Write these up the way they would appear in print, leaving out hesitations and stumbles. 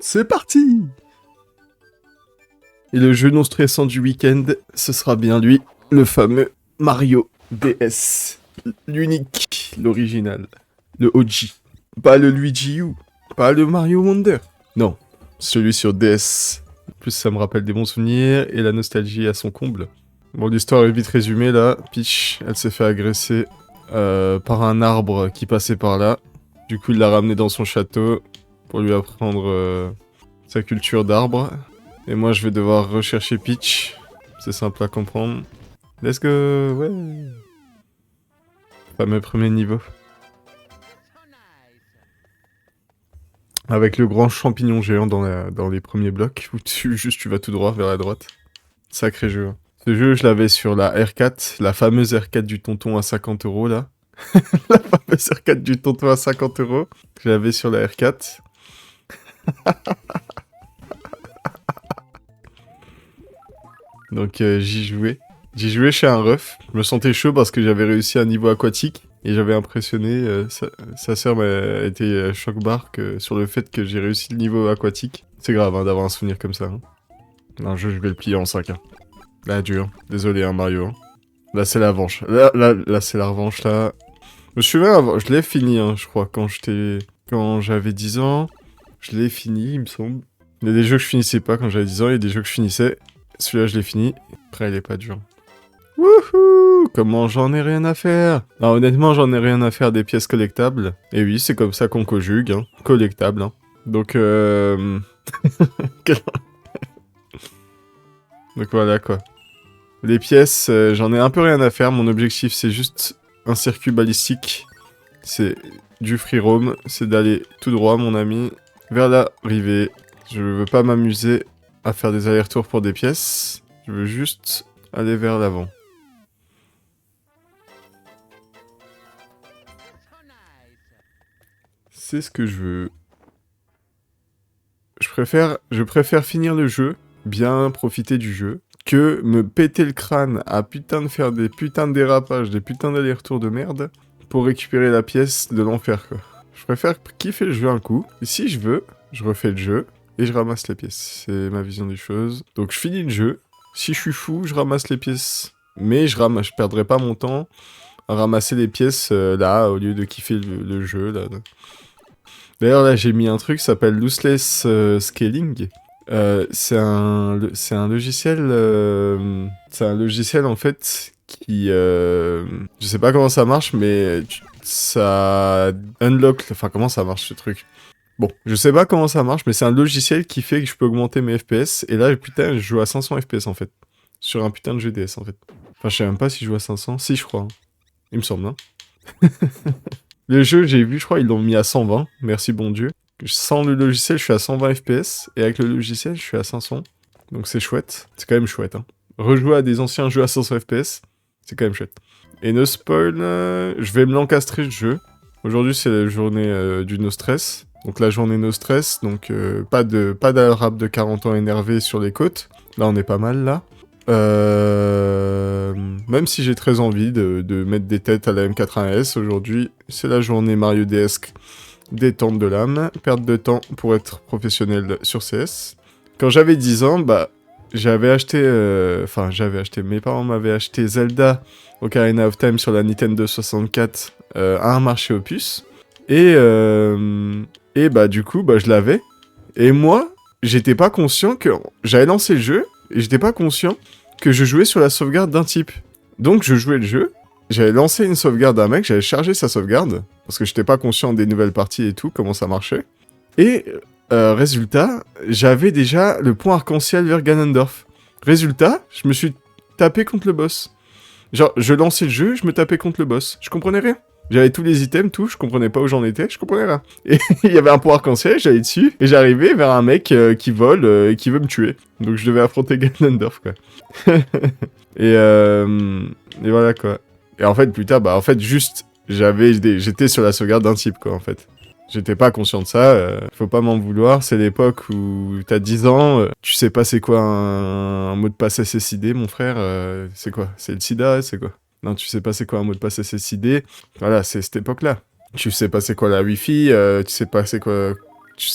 C'est parti! Et le jeu non stressant du week-end, ce sera bien lui, le fameux Mario DS. L'unique, l'original, le OG. Pas le Luigi U, pas le Mario Wonder. Non, celui sur DS. En plus, ça me rappelle des bons souvenirs et la nostalgie à son comble. Bon, l'histoire est vite résumée là. Peach, elle s'est fait agresser par un arbre qui passait par là. Du coup, il l'a ramené dans son château pour lui apprendre sa culture d'arbre. Et moi, je vais devoir rechercher Peach. C'est simple à comprendre. Let's go, ouais. Fameux premier niveau. Avec le grand champignon géant dans les premiers blocs, où tu vas tout droit vers la droite. Sacré jeu. Ce jeu, je l'avais sur la R4, la fameuse R4 du tonton à 50 € là. La fameuse R4 du tonton à 50 €. Je l'avais sur la R4. Donc j'y jouais. J'y jouais chez un ref. Je me sentais chaud parce que j'avais réussi un niveau aquatique. Et j'avais impressionné, sa sœur m'a été choc-barque sur le fait que j'ai réussi le niveau aquatique. C'est grave hein, d'avoir un souvenir comme ça. Hein. Un jeu, je vais le plier en 5. Hein. Là, dur. Désolé, hein, Mario. Hein. Là, c'est la revanche. Là c'est la revanche, là. Je me souviens, je l'ai fini, hein, je crois, quand j'avais 10 ans. Je l'ai fini, il me semble. Il y a des jeux que je finissais pas quand j'avais 10 ans, il y a des jeux que je finissais. Celui-là, je l'ai fini. Après, il est pas dur. Wouhou! Comment j'en ai rien à faire? Non, honnêtement, j'en ai rien à faire des pièces collectables. Et oui, c'est comme ça qu'on conjugue, hein. Collectable, hein. Donc, Donc voilà, quoi. Les pièces, j'en ai un peu rien à faire. Mon objectif, c'est juste un circuit balistique. C'est du free roam. C'est d'aller tout droit, mon ami, vers l'arrivée. Je veux pas m'amuser à faire des allers-retours pour des pièces. Je veux juste aller vers l'avant. C'est ce que je veux. Je préfère finir le jeu, bien profiter du jeu, que me péter le crâne à putain de faire des putains de dérapages, des putains d'allers-retours de merde, pour récupérer la pièce de l'enfer, quoi. Je préfère kiffer le jeu un coup, et si je veux, je refais le jeu, et je ramasse les pièces. C'est ma vision des choses. Donc je finis le jeu, si je suis fou, je ramasse les pièces. Mais je perdrai pas mon temps à ramasser les pièces là, au lieu de kiffer le jeu, là. D'ailleurs, là, j'ai mis un truc qui s'appelle Lossless Scaling. C'est un logiciel... c'est un logiciel, en fait, qui... je sais pas comment ça marche, mais ça unlock... Enfin, comment ça marche, ce truc? Bon, je sais pas comment ça marche, mais c'est un logiciel qui fait que je peux augmenter mes FPS. Et là, putain, je joue à 500 FPS, en fait. Sur un putain de GDS, en fait. Enfin, je sais même pas si je joue à 500. Si, je crois. Hein. Il me semble, hein. Le jeu, j'ai vu, je crois, ils l'ont mis à 120. Merci, bon Dieu. Sans le logiciel, je suis à 120 FPS. Et avec le logiciel, je suis à 500. Donc c'est chouette. C'est quand même chouette, hein. Rejouer à des anciens jeux à 500 FPS, c'est quand même chouette. Et no spoil, je vais me l'encastrer ce jeu. Aujourd'hui, c'est la journée du no stress. Donc la journée no stress, donc pas d'arabe de 40 ans énervé sur les côtes. Là, on est pas mal, là. Même si j'ai très envie de mettre des têtes à la M80S, aujourd'hui, c'est la journée Mario DS détente de l'âme, perte de temps pour être professionnel sur CS. Quand j'avais 10 ans, bah, j'avais acheté... mes parents m'avaient acheté Zelda Ocarina of Time sur la Nintendo 64 à un marché aux puces. Et bah, du coup, bah, je l'avais. Et moi, j'étais pas conscient que... J'avais lancé le jeu, et j'étais pas conscient que je jouais sur la sauvegarde d'un type. Donc je jouais le jeu, j'avais lancé une sauvegarde d'un mec, j'avais chargé sa sauvegarde, parce que j'étais pas conscient des nouvelles parties et tout, comment ça marchait. Et résultat, j'avais déjà le point arc-en-ciel vers Ganondorf. Résultat, je me suis tapé contre le boss. Genre, je lançais le jeu, je me tapais contre le boss. Je comprenais rien. J'avais tous les items, tout, je comprenais pas où j'en étais, je comprenais rien. Et il y avait un point arc-en-ciel, j'allais dessus, et j'arrivais vers un mec qui vole et qui veut me tuer. Donc je devais affronter Ganondorf, quoi. et voilà, quoi. Et en fait, plus tard, bah en fait, juste, j'étais sur la sauvegarde d'un type, quoi, en fait. J'étais pas conscient de ça, faut pas m'en vouloir, c'est l'époque où t'as 10 ans, tu sais pas c'est quoi un mot de passe SSID, mon frère, c'est quoi? C'est le sida, c'est quoi? Non, tu sais pas c'est quoi un mot de passe SSID, voilà, c'est cette époque-là. Tu sais pas c'est quoi la Wi-Fi, tu sais pas c'est quoi tu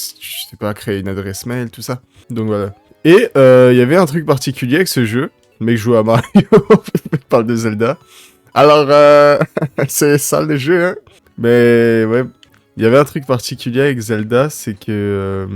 sais pas, créer une adresse mail, tout ça. Donc voilà. Et il y avait un truc particulier avec ce jeu. Le mec joue à Mario, il parle de Zelda. Alors, c'est ça le jeu, hein. Mais ouais, il y avait un truc particulier avec Zelda, c'est que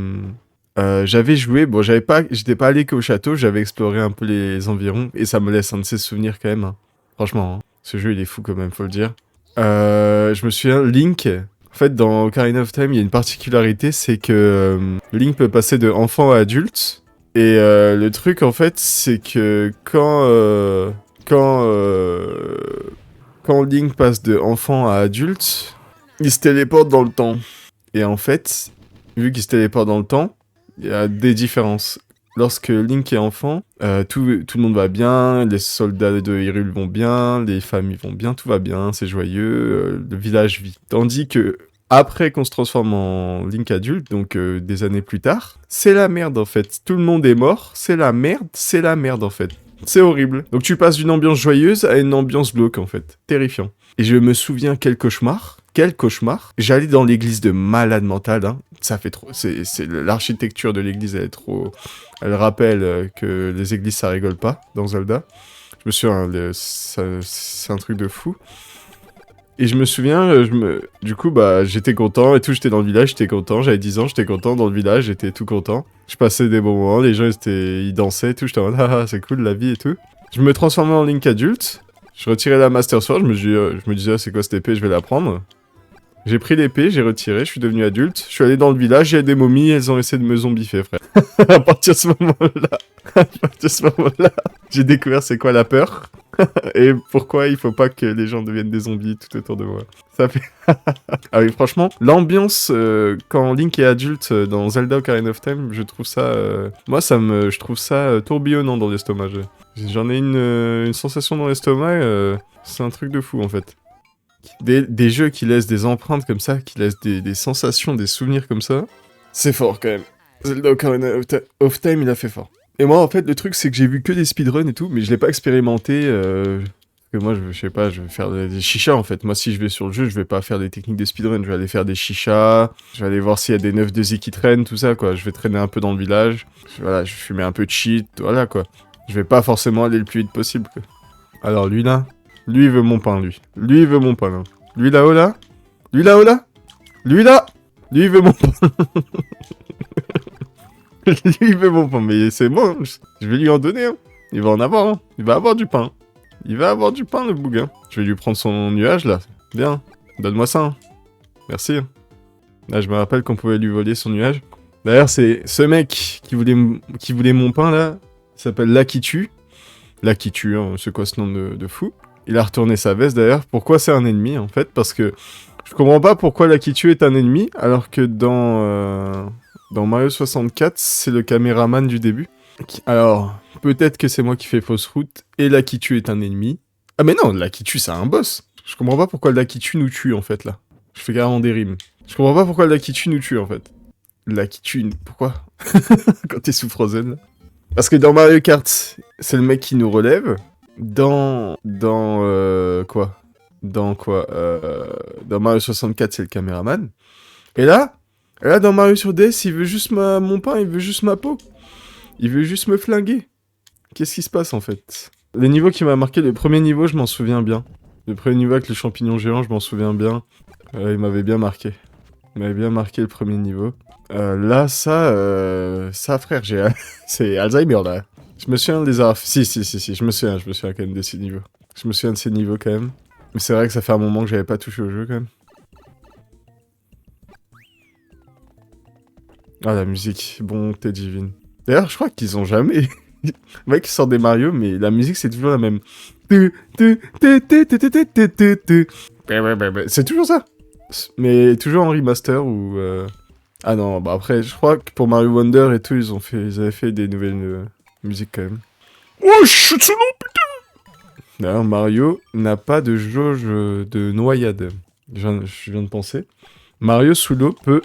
j'avais joué, bon, j'étais pas allé qu'au château, j'avais exploré un peu les environs, et ça me laisse un de ces souvenirs quand même, hein. Franchement, hein. Ce jeu il est fou quand même, faut le dire. Je me souviens, Link, en fait dans Ocarina of Time, il y a une particularité, c'est que Link peut passer de enfant à adulte, et le truc en fait, c'est que quand Link passe de enfant à adulte, il se téléporte dans le temps. Et en fait, vu qu'il se téléporte dans le temps, il y a des différences. Lorsque Link est enfant, tout le monde va bien, les soldats de Hyrule vont bien, les familles vont bien, tout va bien, c'est joyeux, le village vit. Tandis que après qu'on se transforme en Link adulte, donc des années plus tard, c'est la merde en fait. Tout le monde est mort, c'est la merde en fait. C'est horrible. Donc tu passes d'une ambiance joyeuse à une ambiance glauque en fait. Terrifiant. Et je me souviens quel cauchemar. Quel cauchemar. J'allais dans l'église de malade mental, hein. Ça fait trop... L'architecture de l'église, elle est trop... Elle rappelle que les églises, ça rigole pas dans Zelda. Je me souviens, c'est un truc de fou. Et je me souviens, du coup, bah, j'étais content et tout, j'étais dans le village, j'étais content, j'avais 10 ans, j'étais content dans le village, j'étais tout content. Je passais des bons moments, les gens, ils dansaient et tout, j'étais en mode, ah, c'est cool, la vie et tout. Je me transformais en Link adulte, je retirais la Master Sword, je me disais, ah, c'est quoi cette épée, je vais la prendre. J'ai pris l'épée, j'ai retiré, je suis devenu adulte, je suis allé dans le village, il y a des momies, elles ont essayé de me zombifier, frère. À partir de ce moment-là, j'ai découvert c'est quoi la peur. Et pourquoi il faut pas que les gens deviennent des zombies tout autour de moi. Ça fait... Ah oui, franchement, l'ambiance quand Link est adulte dans Zelda Ocarina of Time, je trouve ça... Moi, je trouve ça tourbillonnant dans l'estomac. J'en ai une sensation dans l'estomac, c'est un truc de fou en fait. Des jeux qui laissent des empreintes comme ça, qui laissent des sensations, des souvenirs comme ça, c'est fort quand même. Zelda Ocarina of Time, il a fait fort. Et moi, en fait, le truc, c'est que j'ai vu que des speedruns et tout, mais je l'ai pas expérimenté. Parce que moi, je sais pas, je vais faire des chichas, en fait. Moi, si je vais sur le jeu, je vais pas faire des techniques de speedrun. Je vais aller faire des chichas, je vais aller voir s'il y a des 9-2i qui traînent, tout ça, quoi. Je vais traîner un peu dans le village. Voilà, je vais fumer un peu de shit, voilà, quoi. Je vais pas forcément aller le plus vite possible, quoi. Alors, lui, là, lui, il veut mon pain, lui. Lui, il veut mon pain, là. Lui, là-haut, là. Lui, là-haut, là. Lui, là. Lui, il veut mon pain. Lui, il veut mon pain, mais c'est moi, je vais lui en donner, hein. Il va en avoir, hein. Il va avoir du pain. Il va avoir du pain, le bougain. Je vais lui prendre son nuage, là. Bien, donne-moi ça, hein. Merci. Là, je me rappelle qu'on pouvait lui voler son nuage. D'ailleurs, c'est ce mec qui voulait mon pain, là. Il s'appelle Lakitu. Lakitu, hein, c'est quoi ce nom de fou? Il a retourné sa veste, d'ailleurs. Pourquoi c'est un ennemi, en fait? Parce que je comprends pas pourquoi Lakitu est un ennemi, alors que dans Mario 64, c'est le caméraman du début. Alors, peut-être que c'est moi qui fais fausse route, et Lakitu est un ennemi. Ah mais non, Lakitu c'est un boss. Je comprends pas pourquoi Lakitu nous tue, en fait, là. Je fais carrément des rimes. Je comprends pas pourquoi Lakitu nous tue, en fait. Lakitu, pourquoi? Quand t'es sous Frozen, là. Parce que dans Mario Kart, c'est le mec qui nous relève. Dans Mario 64, c'est le caméraman. Et là, dans Mario sur DS, il veut juste mon pain, il veut juste ma peau. Il veut juste me flinguer. Qu'est-ce qui se passe, en fait? Le niveau qui m'a marqué, le premier niveau, je m'en souviens bien. Le premier niveau avec le champignon géant, je m'en souviens bien. Il m'avait bien marqué. Il m'avait bien marqué le premier niveau. Là, ça, frère, c'est Alzheimer, là. Je me souviens des arts... Si, je me souviens quand même de ces niveaux. Je me souviens de ces niveaux, quand même. Mais c'est vrai que ça fait un moment que j'avais pas touché au jeu, quand même. Ah, la musique, bonté divine. D'ailleurs, je crois qu'ils ont jamais... Le mec, il sort des Mario, mais la musique, c'est toujours la même. C'est toujours ça. Mais toujours en remaster ou... Ah non, bah après, je crois que pour Mario Wonder et tout, ils avaient fait des nouvelles musiques, quand même. Oh, chut, ce nom, putain! D'ailleurs, Mario n'a pas de jauge de noyade. Je viens de penser. Mario sous l'eau peut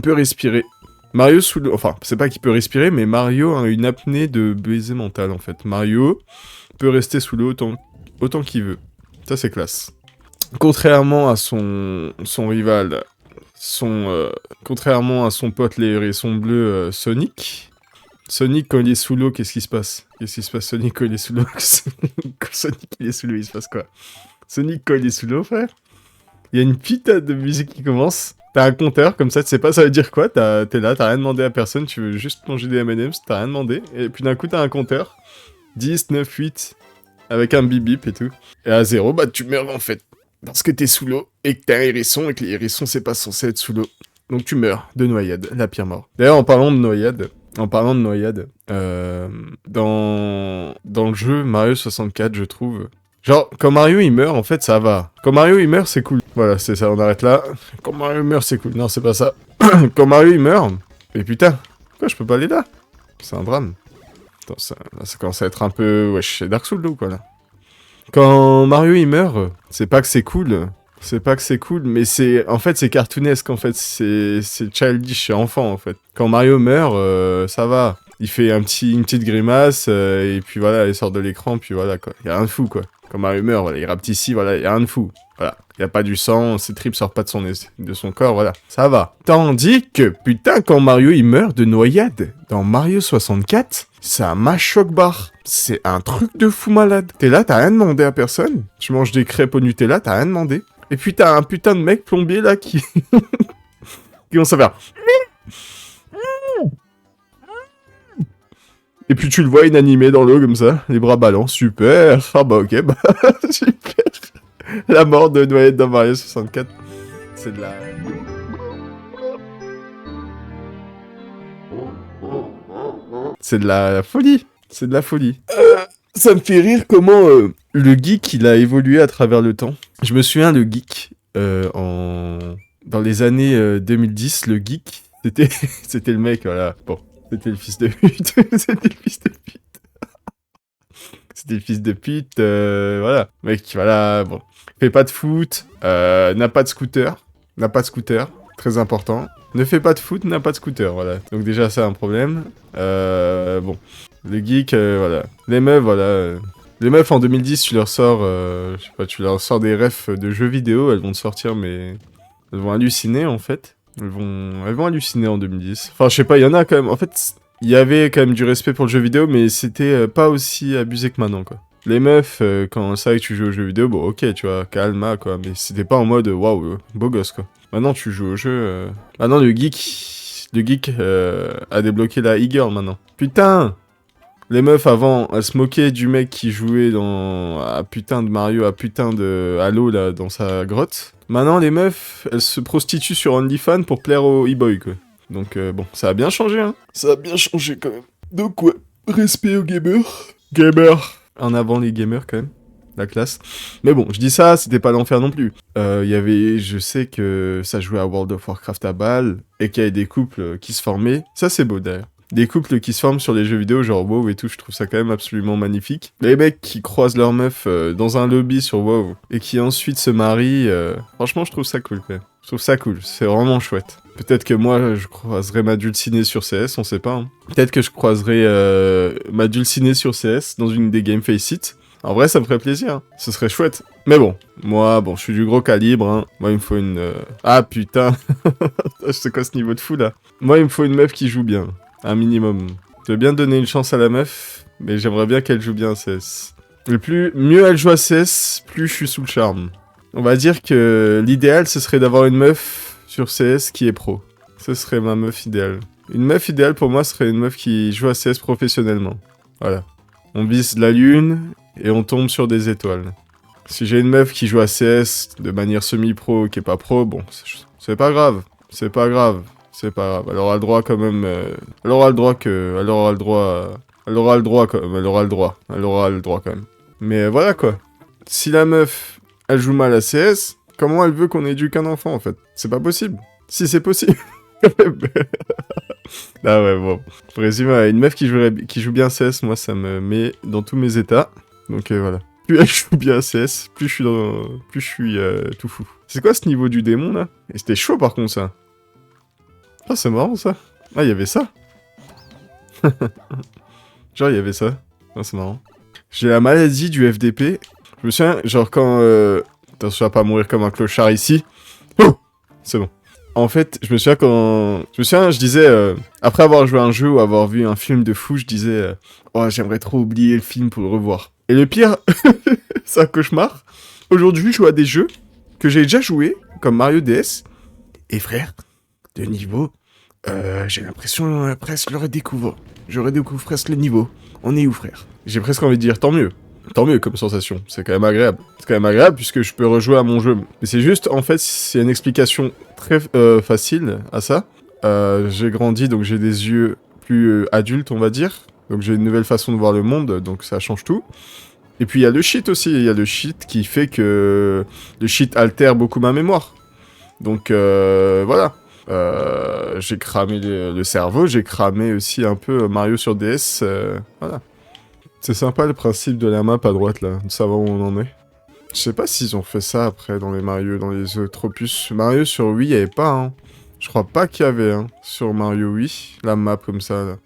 respirer. Mario sous l'eau... Enfin, c'est pas qu'il peut respirer, mais Mario a une apnée de baiser mental, en fait. Mario peut rester sous l'eau autant qu'il veut. Ça, c'est classe. Contrairement à son rival contrairement à son pote les hérissons bleus, Sonic. Sonic, quand il est sous l'eau, qu'est-ce qui se passe? Qu'est-ce qui se passe, Sonic, quand il est sous l'eau? Quand Sonic, il est sous l'eau, il se passe quoi? Sonic, quand il est sous l'eau, frère, il y a une putain de musique qui commence. T'as un compteur, comme ça, tu sais pas ça veut dire quoi. T'es là, t'as rien demandé à personne, tu veux juste manger des M&M's, t'as rien demandé. Et puis d'un coup, t'as un compteur. 10, 9, 8, avec un bip bip et tout. Et à 0, bah tu meurs en fait. Parce que t'es sous l'eau, et que t'es un hérisson, et que les hérissons, c'est pas censé être sous l'eau. Donc tu meurs de noyade, la pire mort. D'ailleurs, en parlant de noyade, dans le jeu Mario 64, je trouve... Genre, quand Mario il meurt, en fait, ça va. Quand Mario il meurt, c'est cool. Voilà, c'est ça, on arrête là. Quand Mario meurt, c'est cool. Non, c'est pas ça. Quand Mario il meurt... Mais putain, pourquoi je peux pas aller là? C'est un drame. Attends, ça commence à être un peu... Wesh, c'est Dark Souls 2 ou quoi, là? Quand Mario il meurt, c'est pas que c'est cool. C'est pas que c'est cool, mais c'est... En fait, c'est cartoonesque, en fait. C'est childish, c'est enfant, en fait. Quand Mario meurt, ça va. Il fait une petite grimace, et puis voilà, il sort de l'écran, puis voilà, quoi. Y a rien de fou, quoi. Quand Mario meurt, voilà, il rapetit voilà, y a rien de fou. Voilà. Y a pas du sang, ses tripes sortent pas de son corps, voilà. Ça va. Tandis que, putain, quand Mario il meurt de noyade, dans Mario 64, c'est un machoc bar. C'est un truc de fou malade. T'es là, t'as rien demandé à personne. Tu manges des crêpes au Nutella, t'as rien demandé. Et puis t'as un putain de mec plombier là qui... qui vont se faire... Et puis tu le vois inanimé dans l'eau comme ça, les bras ballants, super. Ah bah ok, bah super. La mort de noyade dans Mario 64, c'est de la... C'est de la folie. C'est de la folie. Ça me fait rire comment le geek, il a évolué à travers le temps. Je me souviens, le geek, dans les années 2010, le geek, c'était c'était le mec, voilà. Bon, c'était le fils de pute. C'était le fils de pute. C'était le fils de pute, voilà. Mec, voilà, bon. Fait pas de foot, n'a pas de scooter. N'a pas de scooter, très important. Ne fait pas de foot, n'a pas de scooter, voilà. Donc déjà, c'est un problème. Bon. Le geek, voilà. Les meufs, voilà. Les meufs, en 2010, tu leur sors, je sais pas, tu leur sors des refs de jeux vidéo, elles vont te sortir, mais... Elles vont halluciner, en fait. Elles vont halluciner en 2010. Enfin, je sais pas, il y en a quand même... En fait, il y avait quand même du respect pour le jeu vidéo, mais c'était pas aussi abusé que maintenant, quoi. Les meufs, quand ça que tu joues aux jeux vidéo, bon, ok, tu vois, calma, quoi. Mais c'était pas en mode, waouh, beau gosse, quoi. Maintenant, tu joues au jeu... Maintenant, le geek a débloqué la e-girl, maintenant. Putain! Les meufs, avant, elles se moquaient du mec qui jouait à putain de Mario, à putain de Halo, là, dans sa grotte. Maintenant, les meufs, elles se prostituent sur OnlyFans pour plaire aux e-boys, quoi. Donc, bon, ça a bien changé, hein. Ça a bien changé, quand même. Donc, ouais, respect aux gamers. Gamers. En avant les gamers, quand même. La classe. Mais bon, je dis ça, c'était pas l'enfer non plus. Il y avait, je sais que ça jouait à World of Warcraft à balle, et qu'il y avait des couples qui se formaient. Ça, c'est beau, d'ailleurs. Des couples qui se forment sur les jeux vidéo, genre WoW et tout, je trouve ça quand même absolument magnifique. Les mecs qui croisent leur meuf dans un lobby sur WoW, et qui ensuite se marient, franchement, je trouve ça cool, quand même. Je trouve ça cool, c'est vraiment chouette. Peut-être que moi, je croiserai ma dulcinée sur CS, on sait pas. Hein. Peut-être que je croiserai ma dulcinée sur CS dans une des Game Face It. En vrai, ça me ferait plaisir, hein. Ce serait chouette. Mais bon, moi, bon, je suis du gros calibre, hein. Moi, il me faut une... Ah, putain. C'est quoi ce niveau de fou, là? Moi, il me faut une meuf qui joue bien. Un minimum. Je veux bien donner une chance à la meuf, mais j'aimerais bien qu'elle joue bien à CS. Et mieux elle joue à CS, plus je suis sous le charme. On va dire que l'idéal, ce serait d'avoir une meuf sur CS qui est pro. Ce serait ma meuf idéale. Une meuf idéale pour moi serait une meuf qui joue à CS professionnellement. Voilà. On vise la lune et on tombe sur des étoiles. Si j'ai une meuf qui joue à CS de manière semi-pro, qui est pas pro, bon, c'est pas grave. C'est pas grave. C'est pas grave, elle aura le droit quand même... Elle aura le droit quand même. Mais voilà quoi. Si la meuf, elle joue mal à CS, comment elle veut qu'on éduque un enfant en fait? C'est pas possible. Si c'est possible. Ah ouais, bon. Pour résumer, une meuf qui joue bien à CS, moi ça me met dans tous mes états. Donc voilà. Plus elle joue bien à CS, plus je suis tout fou. C'est quoi ce niveau du démon là? Et c'était chaud par contre ça. Ah, c'est marrant, ça. Ah, il y avait ça. Genre, il y avait ça. Ah, c'est marrant. J'ai la maladie du FDP. Je me souviens, genre, quand... Attention à pas mourir comme un clochard ici. Oh, c'est bon. En fait, je me souviens je disais, après avoir joué à un jeu ou avoir vu un film de fou, je disais, oh, j'aimerais trop oublier le film pour le revoir. Et le pire, c'est un cauchemar. Aujourd'hui, je joue à des jeux que j'ai déjà joués, comme Mario DS. Et frère, de niveau, j'ai l'impression presque le redécouvre. Je redécouvre presque le niveau. On est où, frère? J'ai presque envie de dire tant mieux. Tant mieux comme sensation, c'est quand même agréable. C'est quand même agréable puisque je peux rejouer à mon jeu. Mais c'est juste, en fait, c'est une explication très facile à ça. J'ai grandi, donc j'ai des yeux plus adultes, on va dire. Donc j'ai une nouvelle façon de voir le monde, donc ça change tout. Et puis il y a le cheat aussi, il y a le cheat qui fait que le cheat altère beaucoup ma mémoire. Donc voilà. J'ai cramé le cerveau, j'ai cramé aussi un peu Mario sur DS, voilà. C'est sympa le principe de la map à droite là, de savoir où on en est. Je sais pas s'ils ont fait ça après dans les Mario, dans les autres opus. Mario sur Wii, il y avait pas, hein. Je crois pas qu'il y avait, hein, sur Mario Wii, la map comme ça, là.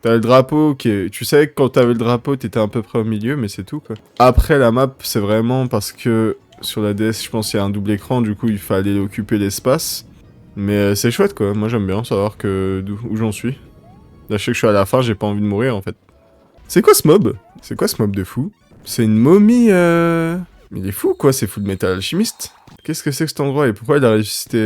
T'as le drapeau qui est... Tu savais que quand t'avais le drapeau, t'étais à peu près au milieu, mais c'est tout, quoi. Après, la map, c'est vraiment parce que sur la DS, je pense qu'il y a un double écran, du coup, il fallait occuper l'espace. Mais c'est chouette, quoi. Moi, j'aime bien savoir où j'en suis. Là, je sais que je suis à la fin, j'ai pas envie de mourir, en fait. C'est quoi ce mob? C'est quoi ce mob de fou? C'est une momie, Mais il est fou, quoi, c'est Full Metal Alchemist. Qu'est-ce que c'est que cet endroit et pourquoi il a ressuscité,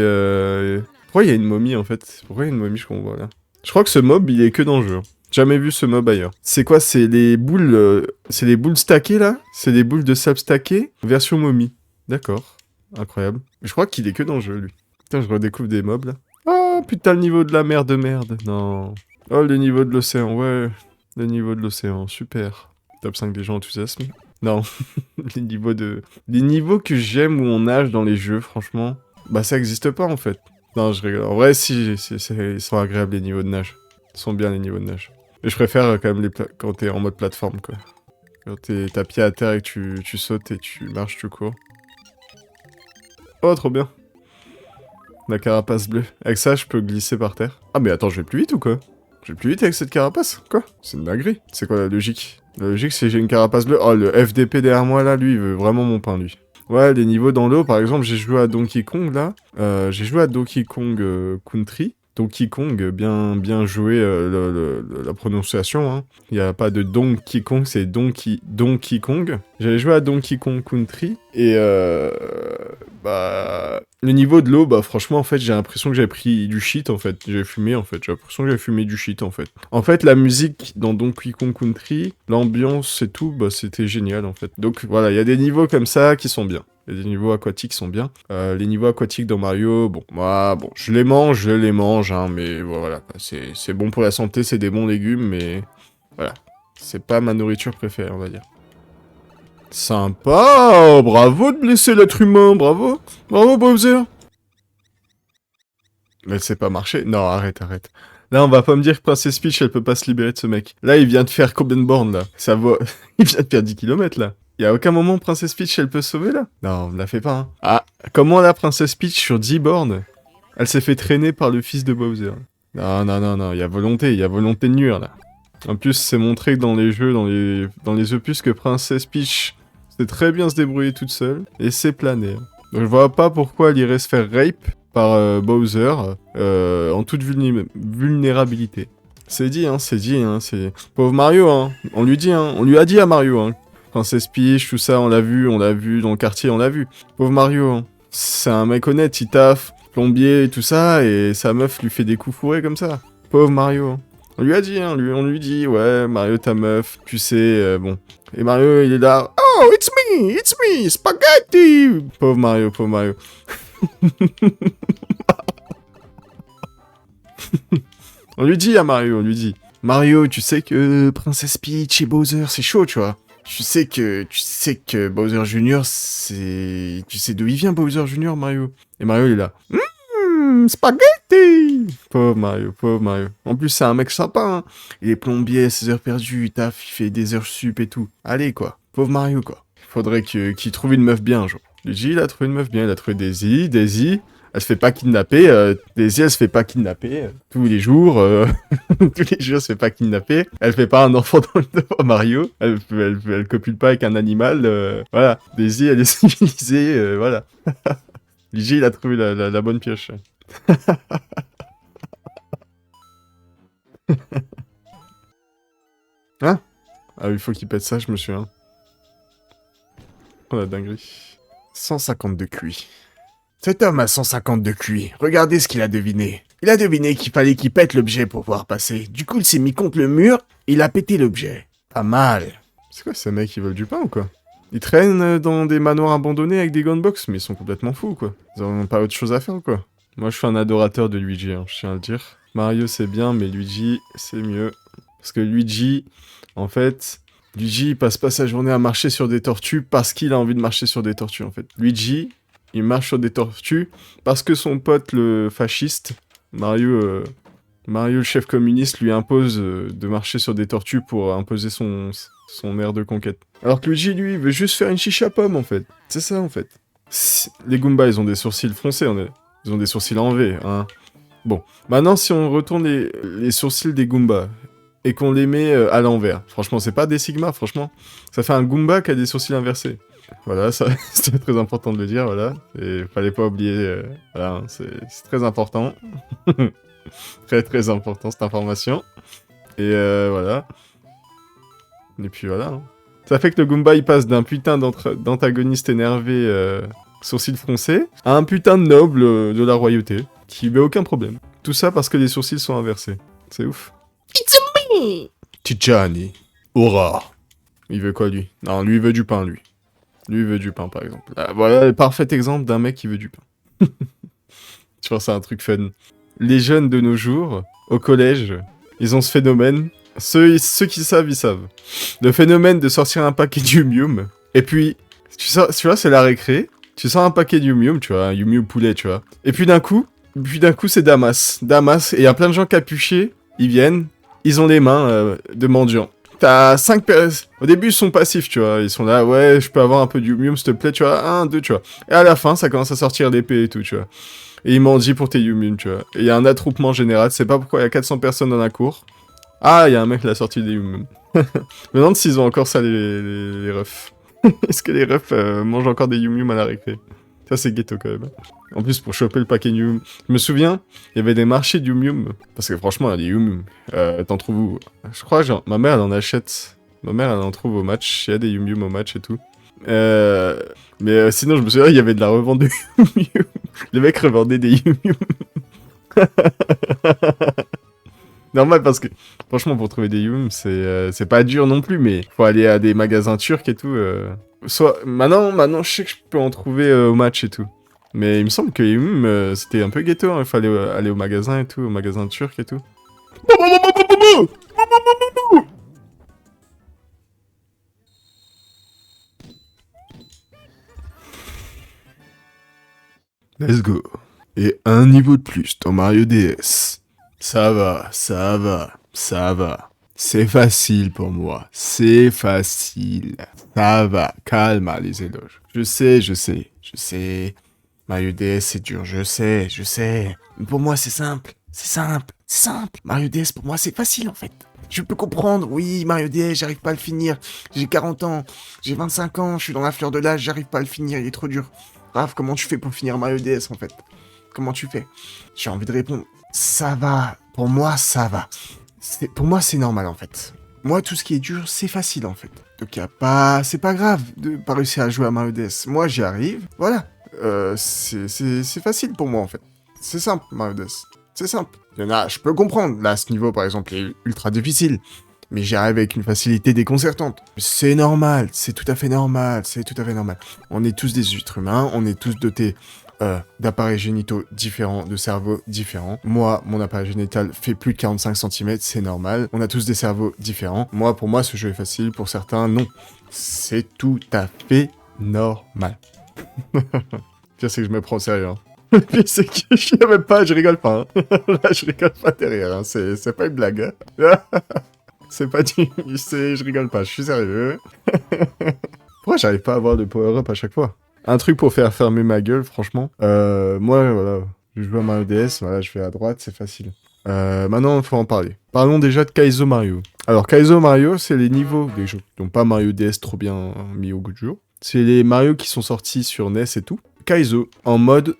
Pourquoi il y a une momie, en fait? Pourquoi il y a une momie, je comprends, là? Je crois que ce mob, il est que dans le jeu. Jamais vu ce mob ailleurs. C'est quoi? C'est les boules... C'est les boules stackées, là? C'est les boules de sable stackées? Version momie. D'accord. Incroyable. Je crois qu'il est que dans le jeu, lui. Putain, je redécouvre des mobs, là. Oh, putain, le niveau de la mer de merde. Non. Oh, le niveau de l'océan, ouais. Le niveau de l'océan, super. Top 5 des gens enthousiasmes. Non, les niveaux que j'aime où on nage dans les jeux, franchement, bah ça existe pas en fait. Non, je rigole. En vrai, si, ils sont agréables les niveaux de nage. Ils sont bien les niveaux de nage. Mais je préfère quand même quand t'es en mode plateforme, quoi. Quand t'as pied à terre et que tu sautes et tu marches, tu cours. Oh, trop bien. La carapace bleue. Avec ça, je peux glisser par terre. Ah, mais attends, je vais plus vite ou quoi? Je vais plus vite avec cette carapace? Quoi? C'est une dinguerie. C'est quoi la logique? La logique, c'est que j'ai une carapace bleue. Oh, le FDP derrière moi, là, lui, il veut vraiment mon pain, lui. Ouais, les niveaux dans l'eau, par exemple, j'ai joué à Donkey Kong, là. J'ai joué à Donkey Kong Country. Donkey Kong, bien joué la prononciation, hein. Il n'y a pas de Donkey Kong, c'est Donkey Kong. J'avais joué à Donkey Kong Country, et bah... Le niveau de l'eau, bah franchement, en fait, j'ai l'impression que j'avais pris du shit, en fait. J'ai fumé, en fait. J'ai l'impression que j'avais fumé du shit, en fait. En fait, la musique dans Donkey Kong Country, l'ambiance et tout, bah c'était génial, en fait. Donc voilà, il y a des niveaux comme ça qui sont bien. Il y a des niveaux aquatiques qui sont bien. Les niveaux aquatiques dans Mario, bon, moi, bon, je les mange, hein, mais voilà. C'est bon pour la santé, c'est des bons légumes, mais voilà. C'est pas ma nourriture préférée, on va dire. Sympa, oh, bravo de blesser l'être humain, bravo. Bravo, Bowser. Mais c'est pas marché. Non, arrête. Là, on va pas me dire que Princess Peach, elle peut pas se libérer de ce mec. Là, il vient de faire combien de bornes, là? Ça va... il vient de faire 10 km, là. Y a aucun moment Princess Peach, elle peut se sauver, là? Non, on me la fait pas, hein. Ah, comment la Princess Peach, sur 10 bornes, elle s'est fait traîner par le fils de Bowser? Non, y a volonté de nuire, là. En plus, c'est montré que dans les jeux, dans les opus, que Princess Peach sait très bien se débrouiller toute seule, et c'est planer. Donc je vois pas pourquoi elle irait se faire rape par Bowser en toute vulnérabilité. C'est dit, c'est... Pauvre Mario, hein, on lui a dit à Mario, hein. Princess Peach, tout ça, on l'a vu dans le quartier, on l'a vu. Pauvre Mario, hein. C'est un mec honnête, il taffe, plombier et tout ça, et sa meuf lui fait des coups fourrés comme ça. Pauvre Mario, hein. On lui a dit, hein, on lui dit, ouais, Mario, ta meuf, tu sais, bon. Et Mario, il est là, oh, it's me, spaghetti! Pauvre Mario. On lui dit à Mario, Mario, tu sais que Princess Peach et Bowser, c'est chaud, tu vois. Tu sais que Bowser Junior, c'est... Tu sais d'où il vient, Bowser Junior, Mario? Et Mario, il est là, spaghetti! Pauvre Mario. En plus, c'est un mec sympa, hein. Il est plombier à ses heures perdues, il taffe, il fait des heures sup et tout. Allez, quoi. Pauvre Mario, quoi. Faudrait qu'il trouve une meuf bien, un jour. Luigi, il a trouvé une meuf bien, il a trouvé Daisy, elle se fait pas kidnapper, Daisy, elle se fait pas kidnapper tous les jours, tous les jours, elle se fait pas kidnapper, elle fait pas un enfant devant Mario, elle copule pas avec un animal, voilà. Daisy, elle est civilisée, voilà. Luigi, il a trouvé la bonne pioche. Hein? Ah, il faut qu'il pète ça, je me souviens. Oh la dinguerie. 150 de QI. Cet homme a 150 de QI. Regardez ce qu'il a deviné. Il a deviné qu'il fallait qu'il pète l'objet pour pouvoir passer. Du coup, il s'est mis contre le mur, il a pété l'objet. Pas mal. C'est quoi ces mecs, ils veulent du pain ou quoi? Ils traînent dans des manoirs abandonnés avec des gunbox, mais ils sont complètement fous, quoi. Ils ont pas autre chose à faire, ou quoi? Moi, je suis un adorateur de Luigi, hein, je tiens à le dire. Mario, c'est bien, mais Luigi, c'est mieux. Parce que Luigi, en fait... Luigi, il passe pas sa journée à marcher sur des tortues parce qu'il a envie de marcher sur des tortues, en fait. Luigi, il marche sur des tortues parce que son pote, le fasciste, Mario, le chef communiste, lui impose de marcher sur des tortues pour imposer son air de conquête. Alors que Luigi, lui, il veut juste faire une chicha pomme, en fait. C'est ça, en fait. Les Goombas, ils ont des sourcils froncés, ils ont des sourcils en V, hein. Bon, maintenant, si on retourne les sourcils des Goombas et qu'on les met à l'envers, franchement, c'est pas des Sigma, franchement. Ça fait un Goomba qui a des sourcils inversés. Voilà, ça, c'était très important de le dire, voilà. Et fallait pas oublier, voilà, c'est très important. Très très important cette information. Et voilà. Et puis voilà. Hein. Ça fait que le Goomba il passe d'un putain d'antagoniste énervé, sourcils froncés, à un putain de noble de la royauté, qui met aucun problème. Tout ça parce que les sourcils sont inversés. C'est ouf. It's me Tijani. Aura. Il veut quoi lui? Non, lui il veut du pain lui. Lui il veut du pain par exemple. Ah, voilà le parfait exemple d'un mec qui veut du pain. Je pense à un truc fun. Les jeunes de nos jours, au collège, ils ont ce phénomène. Ceux qui savent, ils savent. Le phénomène de sortir un paquet de Yum Yum. Et puis, tu vois, c'est la récré. Tu sors un paquet de Yum Yum, tu vois, un Yum Yum poulet, tu vois. Et puis d'un coup, c'est Damas. Damas, et il y a plein de gens capuchés. Ils viennent, ils ont les mains de mendiants. T'as 5 personnes. Au début, ils sont passifs, tu vois. Ils sont là, ouais, je peux avoir un peu de Yum Yum, s'il te plaît, tu vois. 1, 2, tu vois. Et à la fin, ça commence à sortir l'épée et tout, tu vois. Et il mendie pour tes Yum Yum, tu vois. Et il y a un attroupement général. C'est pas pourquoi il y a 400 personnes dans la cour. Ah, il y a un mec qui a sorti des Yum Yum. Je me demande s'ils ont encore ça, les refs. Est-ce que les refs mangent encore des Yum Yum à la récré? Ça, c'est ghetto, quand même. En plus, pour choper le paquet de Yum Yum. Je me souviens, il y avait des marchés de Yum Yum. Parce que franchement, il y a des Yum Yum. T'en trouves où? Je crois, genre, ma mère, elle en achète. Ma mère, elle en trouve au match. Il y a des Yum Yum au match et tout. Mais sinon, je me souviens, il y avait de la revente de Yum Yum. Le mec revendait des Yum Yum. Normal, parce que, franchement, pour trouver des Yum Yum, c'est pas dur non plus, mais faut aller à des magasins turcs et tout. Maintenant, je sais que je peux en trouver au match et tout. Mais il me semble que Yum Yum, c'était un peu ghetto, hein. Il fallait aller au magasin et tout, au magasin turc et tout. Let's go. Et un niveau de plus dans Mario DS. Ça va, ça va, ça va. C'est facile pour moi, c'est facile. Ça va, calme les éloges. Je sais. Mario DS c'est dur, je sais. Mais pour moi c'est simple, c'est simple. Mario DS pour moi c'est facile en fait. Je peux comprendre, oui, Mario DS, j'arrive pas à le finir. J'ai 40 ans, j'ai 25 ans, je suis dans la fleur de l'âge, j'arrive pas à le finir, il est trop dur. Raph, comment tu fais pour finir Mario DS en fait? Comment tu fais? J'ai envie de répondre, ça va, pour moi ça va. Pour moi c'est normal en fait. Moi tout ce qui est dur c'est facile en fait. Donc c'est pas grave de pas réussir à jouer à Mario DS. Moi j'y arrive, voilà. C'est facile pour moi en fait. C'est simple Mario DS. C'est simple. Il y en a, je peux comprendre. Là, ce niveau, par exemple, est ultra difficile. Mais j'y arrive avec une facilité déconcertante. C'est normal, c'est tout à fait normal. On est tous des êtres humains, on est tous dotés d'appareils génitaux différents, de cerveaux différents. Moi, mon appareil génital fait plus de 45 cm, c'est normal. On a tous des cerveaux différents. Moi, pour moi, ce jeu est facile. Pour certains, non. C'est tout à fait normal. Le pire, c'est que je me prends au sérieux. Hein. Le pire, c'est que je rigole pas. Hein. Là, je rigole pas derrière. Hein. C'est pas une blague. Hein. C'est pas du... Je rigole pas, je suis sérieux. Pourquoi j'arrive pas à avoir de power-up à chaque fois? Un truc pour faire fermer ma gueule, franchement. Moi, voilà, je joue à Mario DS, voilà, je vais à droite, c'est facile. Maintenant, il faut en parler. Parlons déjà de Kaizo Mario. Alors, Kaizo Mario, c'est les niveaux des jeux. Donc pas Mario DS trop bien mis au goût du jour. C'est les Mario qui sont sortis sur NES et tout. Kaizo, en mode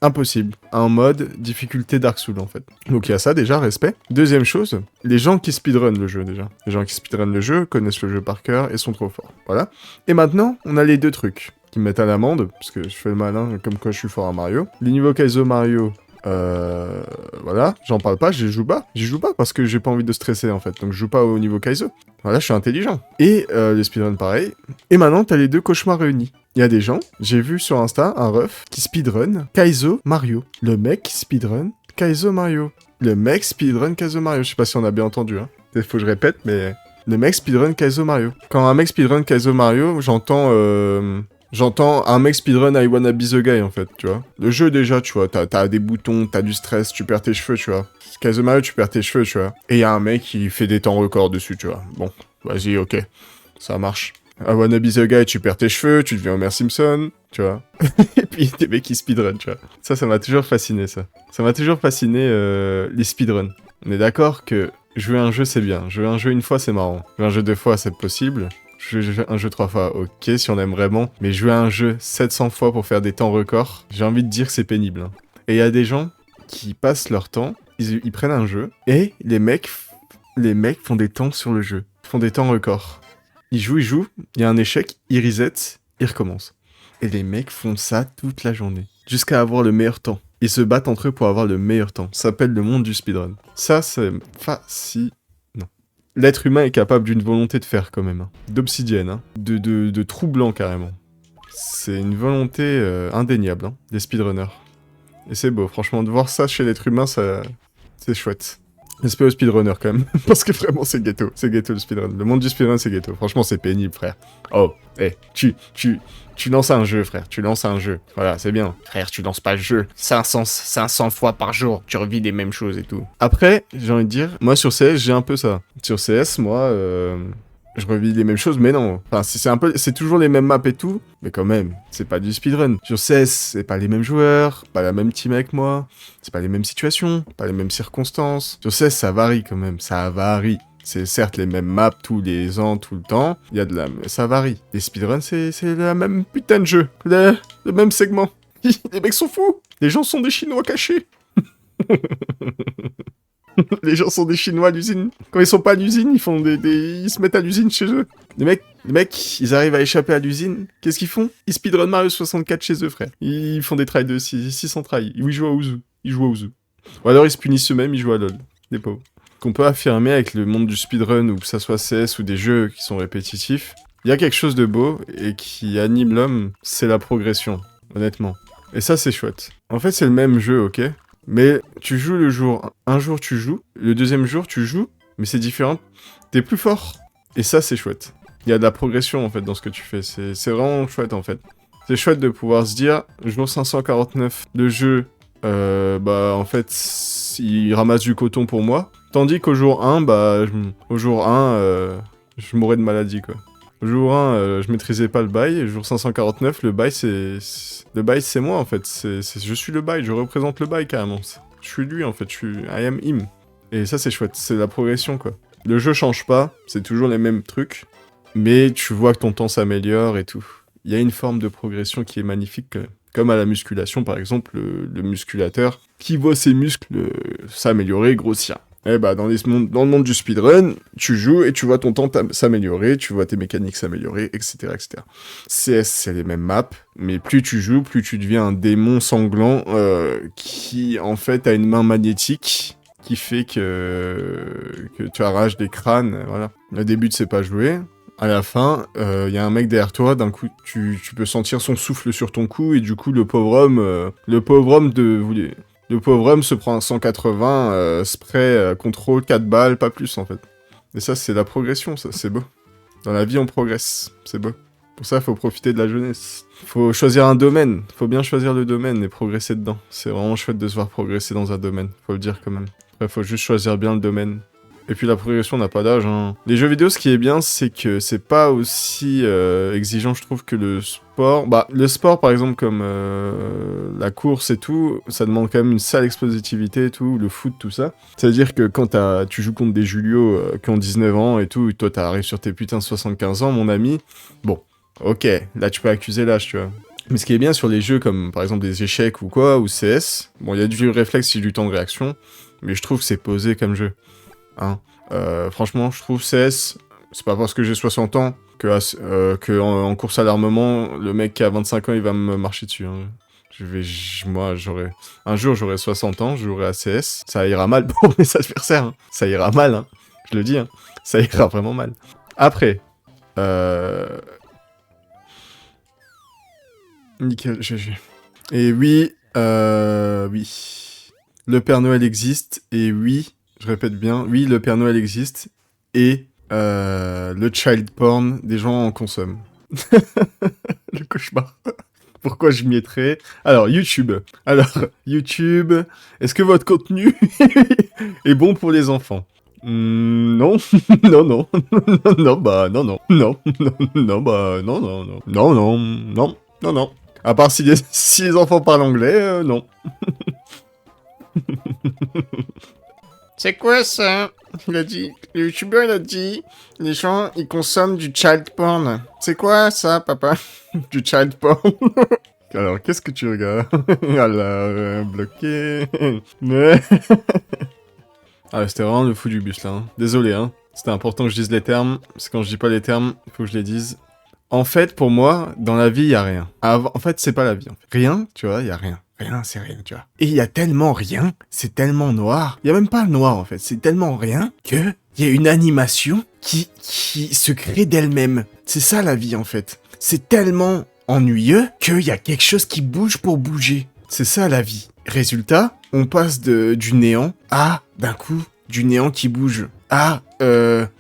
impossible. Un mode difficulté Dark Souls, en fait. Donc il y a ça, déjà, respect. Deuxième chose, les gens qui speedrun le jeu, déjà. Les gens qui speedrun le jeu connaissent le jeu par cœur et sont trop forts. Voilà. Et maintenant, on a les deux trucs qui me mettent à l'amende, parce que je fais le malin, comme quoi je suis fort à Mario. Les niveaux Kaizo Mario... voilà, j'en parle pas, j'y joue pas parce que j'ai pas envie de stresser en fait, donc je joue pas au niveau Kaizo. Voilà, je suis intelligent. Et les speedruns pareil. Et maintenant, t'as les deux cauchemars réunis. Il y a des gens, j'ai vu sur Insta un ref qui speedrun Kaizo Mario. Le mec speedrun Kaizo Mario. Le mec speedrun Kaizo Mario. Je sais pas si on a bien entendu, hein. Peut-être faut que je répète, mais le mec speedrun Kaizo Mario. Quand un mec speedrun Kaizo Mario, J'entends un mec speedrun I wanna be the guy, en fait, tu vois. Le jeu, déjà, tu vois, t'as des boutons, t'as du stress, tu perds tes cheveux, tu vois. Kaizo Mario, tu perds tes cheveux, tu vois. Et y a un mec qui fait des temps records dessus, tu vois. Bon, vas-y, ok, ça marche. I wanna be the guy, tu perds tes cheveux, tu deviens Homer Simpson, tu vois. Et puis, des mecs qui speedrun, tu vois. Ça m'a toujours fasciné, ça. Ça m'a toujours fasciné, les speedruns. On est d'accord que jouer un jeu, c'est bien. Jouer un jeu une fois, c'est marrant. Jouer un jeu deux fois, c'est possible. Jouer un jeu 3 fois, ok, si on aime vraiment. Mais jouer à un jeu 700 fois pour faire des temps records, j'ai envie de dire que c'est pénible. Hein. Et il y a des gens qui passent leur temps, ils prennent un jeu, et les mecs font des temps sur le jeu. Ils font des temps records. Ils jouent, il y a un échec, ils reset, ils recommencent. Et les mecs font ça toute la journée. Jusqu'à avoir le meilleur temps. Ils se battent entre eux pour avoir le meilleur temps. Ça s'appelle le monde du speedrun. Ça, c'est facile. L'être humain est capable d'une volonté de faire quand même, hein. D'obsidienne, hein. De troublant carrément. C'est une volonté indéniable, hein, des speedrunners. Et c'est beau, franchement, de voir ça chez l'être humain, ça, c'est chouette. Respect aux speedrunners quand même, parce que vraiment c'est ghetto le speedrun. Le monde du speedrun c'est ghetto, franchement c'est pénible frère. Oh, tu lances un jeu frère, tu lances un jeu, voilà c'est bien. Frère tu lances pas le jeu, 500 fois par jour, tu revis les mêmes choses et tout. Après, j'ai envie de dire, moi sur CS j'ai un peu ça. Sur CS, moi, je revis les mêmes choses, mais non. Enfin, c'est toujours les mêmes maps et tout, mais quand même, c'est pas du speedrun. Sur CS, c'est pas les mêmes joueurs, pas la même team avec moi, c'est pas les mêmes situations, pas les mêmes circonstances. Sur CS, ça varie quand même, ça varie. C'est certes les mêmes maps tous les ans, tout le temps, ça varie. Les speedruns, c'est la même putain de jeu, le même segment. Les mecs sont fous, les gens sont des Chinois cachés. Les gens sont des Chinois à l'usine. Quand ils sont pas à l'usine, ils se mettent à l'usine chez eux. Les mecs, ils arrivent à échapper à l'usine. Qu'est-ce qu'ils font? Ils speedrun Mario 64 chez eux, frère. Ils font des trails de 600 trails. Ils jouent à Ouzou. Ou alors ils se punissent eux-mêmes, ils jouent à LoL. Des pauvres. Qu'on peut affirmer avec le monde du speedrun, ou que ça soit CS ou des jeux qui sont répétitifs, il y a quelque chose de beau et qui anime l'homme, c'est la progression, honnêtement. Et ça, c'est chouette. En fait, c'est le même jeu, ok? Mais tu joues un jour tu joues, le deuxième jour tu joues, mais c'est différent, t'es plus fort. Et ça c'est chouette. Il y a de la progression en fait dans ce que tu fais, c'est vraiment chouette en fait. C'est chouette de pouvoir se dire, jour 549, le jeu, en fait, il ramasse du coton pour moi. Tandis qu'au jour 1, je mourrais de maladie quoi. Au jour 1, je maîtrisais pas le bail, et jour 549, le bail c'est moi en fait, je suis le bail, je représente le bail carrément. Je suis lui en fait, I am him. Et ça c'est chouette, c'est la progression quoi. Le jeu change pas, c'est toujours les mêmes trucs, mais tu vois que ton temps s'améliore et tout. Il y a une forme de progression qui est magnifique quand même. Comme à la musculation par exemple, le musculateur qui voit ses muscles s'améliorer, grossir. Eh bah, dans le monde du speedrun, tu joues et tu vois ton temps s'améliorer, tu vois tes mécaniques s'améliorer, etc., etc. CS, c'est les mêmes maps, mais plus tu joues, plus tu deviens un démon sanglant qui, en fait, a une main magnétique qui fait que tu arraches des crânes, voilà. Le début, c'est pas jouer. À la fin, y a un mec derrière toi, d'un coup, tu peux sentir son souffle sur ton cou, et du coup, le pauvre homme se prend un 180, spray, contrôle, 4 balles, pas plus en fait. Et ça, c'est la progression, ça, c'est beau. Dans la vie, on progresse, c'est beau. Pour ça, faut profiter de la jeunesse. Faut choisir un domaine, faut bien choisir le domaine et progresser dedans. C'est vraiment chouette de se voir progresser dans un domaine, faut le dire quand même. Après, faut juste choisir bien le domaine. Et puis la progression n'a pas d'âge, hein. Les jeux vidéo, ce qui est bien, c'est que c'est pas aussi exigeant, je trouve, que le sport. Bah, le sport, par exemple, comme la course et tout, ça demande quand même une sale explosivité et tout, le foot, tout ça. C'est-à-dire que quand tu joues contre des Julio qui ont 19 ans et tout, et toi t'arrives sur tes putains de 75 ans, mon ami, bon, ok, là tu peux accuser l'âge, tu vois. Mais ce qui est bien sur les jeux comme par exemple des échecs ou quoi, ou CS, bon, il y a du réflexe et du temps de réaction, mais je trouve que c'est posé comme jeu. Hein. Franchement, je trouve CS, c'est pas parce que j'ai 60 ans que en course à l'armement, le mec qui a 25 ans, il va me marcher dessus. Hein. Moi, un jour, j'aurai 60 ans, je jouerai à CS, ça ira mal pour mes adversaires. Hein. Ça ira mal, hein. Je le dis, hein. Ça ira vraiment mal. Après, nickel, GG. Et oui, oui. Le Père Noël existe, et oui, je répète bien, oui, le Père Noël existe, et le child porn, des gens en consomment. Le cauchemar. Pourquoi je m'y mettrais? Alors, YouTube. Est-ce que votre contenu est bon pour les enfants? Non, non, non, non, bah, non, non, non, non, non, bah, non, non, non, non, non, non, non, non. À part si les enfants parlent anglais, non. C'est quoi ça? Il a dit, le youtubeur il a dit, les gens ils consomment du child porn. C'est quoi ça, papa? Du child porn? Alors, qu'est-ce que tu regardes? Alors, bloqué. Mais... Ah, c'était vraiment le fou du bus là. Hein. Désolé, hein. C'était important que je dise les termes, parce que quand je dis pas les termes, il faut que je les dise. En fait, pour moi, dans la vie, il y a rien. En fait, c'est pas la vie. En fait. Rien, tu vois, il y a rien. Rien, c'est rien, tu vois. Et il y a tellement rien, c'est tellement noir. Il y a même pas noir, en fait. C'est tellement rien que il y a une animation qui se crée d'elle-même. C'est ça, la vie, en fait. C'est tellement ennuyeux qu'il y a quelque chose qui bouge pour bouger. C'est ça, la vie. Résultat, on passe du néant à, d'un coup, du néant qui bouge. À,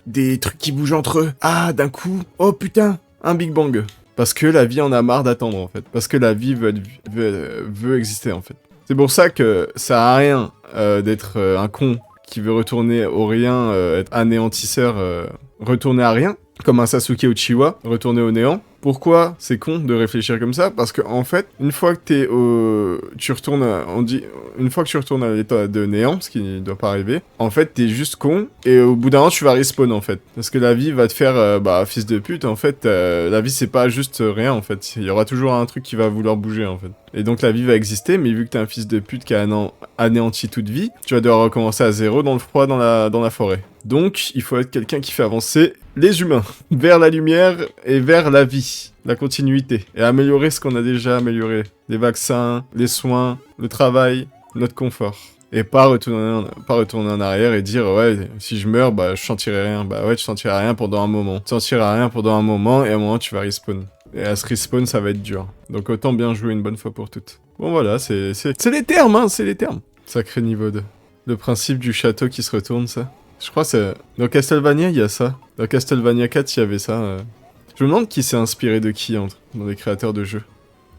des trucs qui bougent entre eux. Ah, d'un coup, oh putain, un Big Bang. Parce que la vie en a marre d'attendre, en fait. Parce que la vie veut exister, en fait. C'est pour ça que ça sert à rien d'être un con qui veut retourner au rien, être anéantisseur, retourner à rien, comme un Sasuke Uchiwa, retourner au néant. Pourquoi c'est con de réfléchir comme ça? Parce que en fait, une fois que tu retournes, une fois que tu retournes à l'état de néant, ce qui ne doit pas arriver, en fait, t'es juste con, et au bout d'un moment, tu vas respawn, en fait. Parce que la vie va te faire, fils de pute, en fait, la vie, c'est pas juste rien, en fait. Il y aura toujours un truc qui va vouloir bouger, en fait. Et donc, la vie va exister, mais vu que t'es un fils de pute qui a anéanti toute vie, tu vas devoir recommencer à zéro dans le froid, dans la forêt. Donc, il faut être quelqu'un qui fait avancer les humains vers la lumière et vers la vie, la continuité, et améliorer ce qu'on a déjà amélioré. Les vaccins, les soins, le travail, notre confort. Et pas retourner en arrière et dire, ouais, si je meurs, bah, je sentirai rien. Bah ouais, tu sentiras rien pendant un moment. Tu sentiras rien pendant un moment, et à un moment, tu vas respawn. Et à ce respawn, ça va être dur. Donc autant bien jouer une bonne fois pour toutes. Bon voilà, c'est les termes, hein, c'est les termes. Sacré niveau 2. Le principe du château qui se retourne, ça. Je crois que c'est... Dans Castlevania, il y a ça. Dans Castlevania 4, il y avait ça. Je me demande qui s'est inspiré de qui, dans les créateurs de jeux.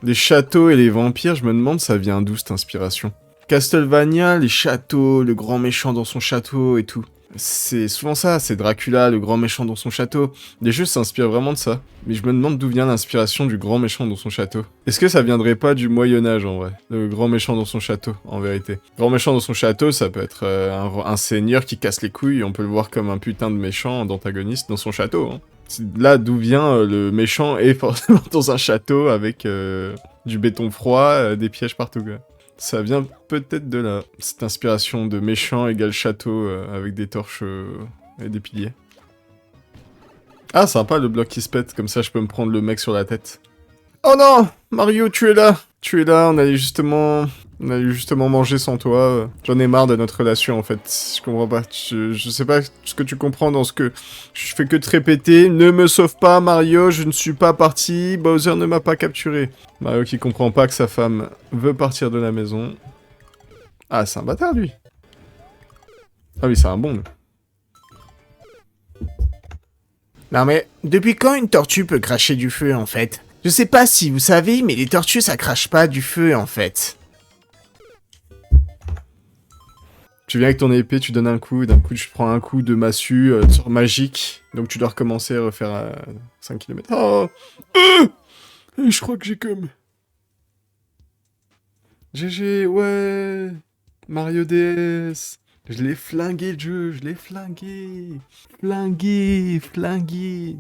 Les châteaux et les vampires, je me demande ça vient d'où, cette inspiration. Castlevania, les châteaux, le grand méchant dans son château et tout. C'est souvent ça, c'est Dracula, le grand méchant dans son château. Les jeux s'inspirent vraiment de ça. Mais je me demande d'où vient l'inspiration du grand méchant dans son château. Est-ce que ça viendrait pas du Moyen-Âge, en vrai? Le grand méchant dans son château, en vérité. Grand méchant dans son château, ça peut être un seigneur qui casse les couilles, on peut le voir comme un putain de méchant, d'antagoniste dans son château. Hein. C'est là d'où vient le méchant est forcément dans un château avec du béton froid, des pièges partout, quoi. Ça vient peut-être de là, cette inspiration de méchant égale château avec des torches et des piliers. Ah, sympa le bloc qui se pète, comme ça je peux me prendre le mec sur la tête. Oh non, Mario, tu es là! Tu es là, on allait justement manger sans toi. J'en ai marre de notre relation en fait. Je comprends pas. Je sais pas ce que tu comprends dans ce que... Je fais que te répéter. Ne me sauve pas, Mario, je ne suis pas parti. Bowser ne m'a pas capturé. Mario qui comprend pas que sa femme veut partir de la maison. Ah, c'est un bâtard lui. Ah oui, c'est un bon. Lui. Non mais, depuis quand une tortue peut cracher du feu en fait? Je sais pas si vous savez, mais les tortues ça crache pas du feu en fait. Tu viens avec ton épée, tu donnes un coup, d'un coup tu prends un coup de massue, sort magique, donc tu dois recommencer à refaire 5 km. Oh je crois que j'ai comme... GG, ouais Mario DS. Je l'ai flingué le jeu, je l'ai flingué. Flingué.